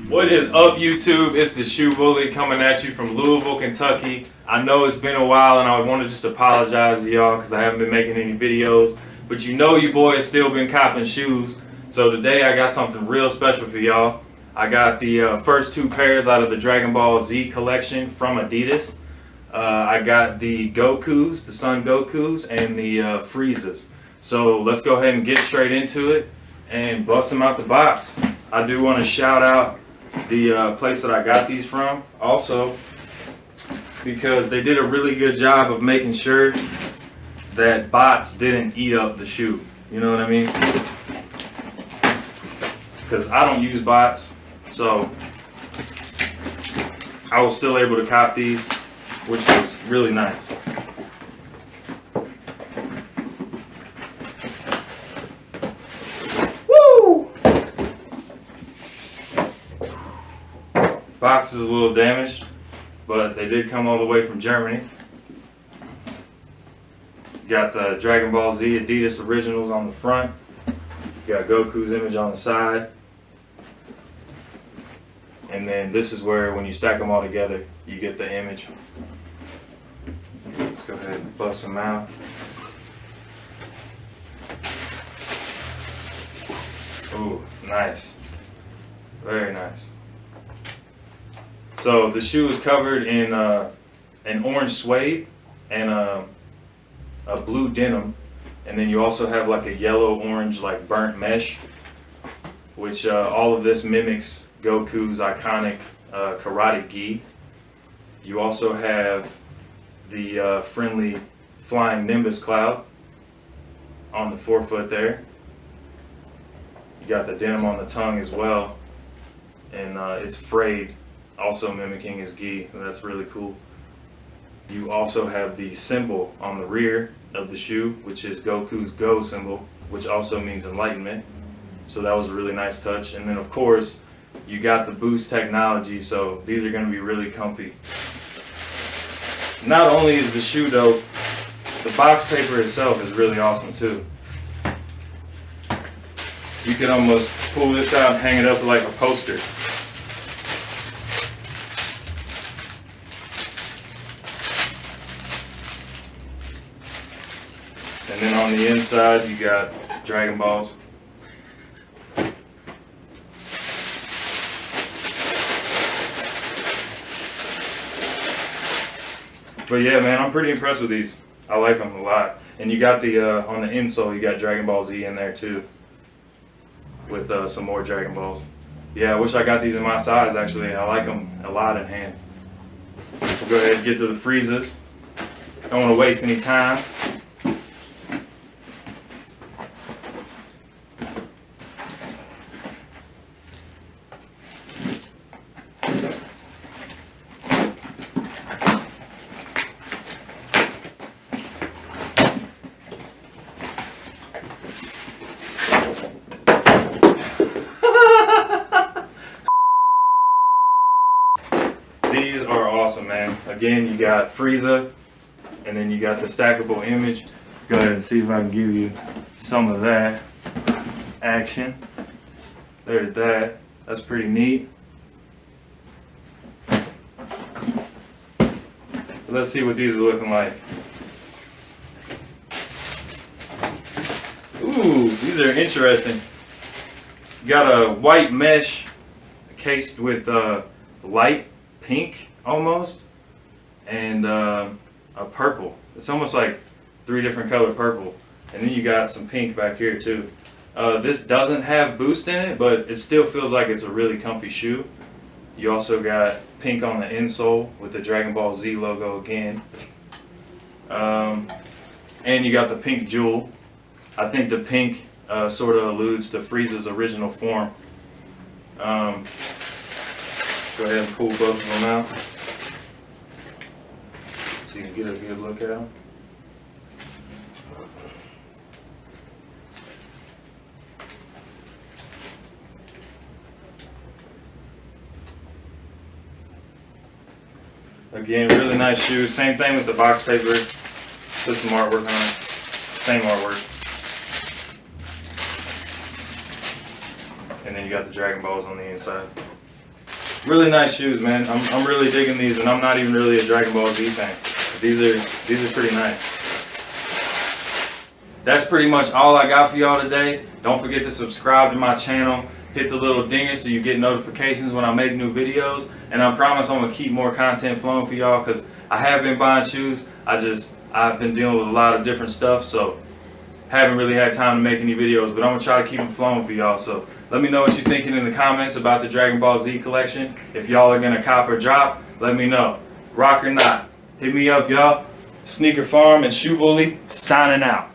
What is up, YouTube? It's the Shoe Bully coming at you from Louisville, Kentucky. I know it's been a while and I want to just apologize to y'all because I haven't been making any videos. But you know your boy has still been copping shoes. So today I got something real special for y'all. I got the first two pairs out of the Dragon Ball Z collection from Adidas. I got the Gokus, the Son Gokus, and the FREEZAs. So let's go ahead and get straight into it and bust them out the box. I do want to shout out the place that I got these from also, because they did a really good job of making sure that bots didn't eat up the shoe. You know what I mean? Because I don't use bots, so I was still able to cop these, which was really nice. Box is a little damaged, but they did come all the way from Germany. Got the Dragon Ball Z Adidas Originals on the front. Got Goku's image on the side. And then this is where, when you stack them all together, you get the image. Let's go ahead and bust them out. Ooh, nice. Very nice. So the shoe is covered in an orange suede and a blue denim, and then you also have like a yellow-orange like burnt mesh, which all of this mimics Goku's iconic karate gi. You also have the friendly flying Nimbus cloud on the forefoot there. You got the denim on the tongue as well, and it's frayed, also mimicking his gi. That's really cool. You also have the symbol on the rear of the shoe, which is Goku's Go symbol, which also means enlightenment. So that was a really nice touch. And then of course, you got the Boost technology, so these are going to be really comfy. Not only is the shoe dope, the box paper itself is really awesome too. You could almost pull this out and hang it up like a poster. And then on the inside, you got Dragon Balls. But yeah, man, I'm pretty impressed with these. I like them a lot. And you got the, on the insole, you got Dragon Ball Z in there too, with some more Dragon Balls. Yeah, I wish I got these in my size, actually. I like them a lot in hand. We'll go ahead and get to the FREEZAs. Don't want to waste any time. These are awesome, man. Again, you got FREEZA, and then you got the stackable image. Go ahead and see if I can give you some of that action. There's that. That's pretty neat. Let's see what these are looking like. Ooh, these are interesting. You got a white mesh cased with light pink almost, and a purple. It's almost like 3 different color purple, and then you got some pink back here too. This doesn't have Boost in it, but it still feels like it's a really comfy shoe. You also got pink on the insole with the Dragon Ball Z logo again, and you got the pink jewel. I think the pink sort of alludes to FREEZA's original form. Go ahead and pull both of them out so you can get a good look at them. Again, really nice shoe. Same thing with the box paper. Put some artwork on it. Same artwork. And then you got the Dragon Balls on the inside. Really nice shoes, man. I'm really digging these, and I'm not even really a Dragon Ball Z fan. These are pretty nice. That's pretty much all I got for y'all today. Don't forget to subscribe to my channel. Hit the little dinger so you get notifications when I make new videos. And I promise I'm gonna keep more content flowing for y'all, because I have been buying shoes. I've been dealing with a lot of different stuff, so haven't really had time to make any videos, but I'm gonna try to keep them flowing for y'all. So let me know what you're thinking in the comments about the Dragon Ball Z collection. If y'all are gonna cop or drop, let me know. Rock or not, hit me up, y'all. Sneaker Farm and Shoe Bully signing out.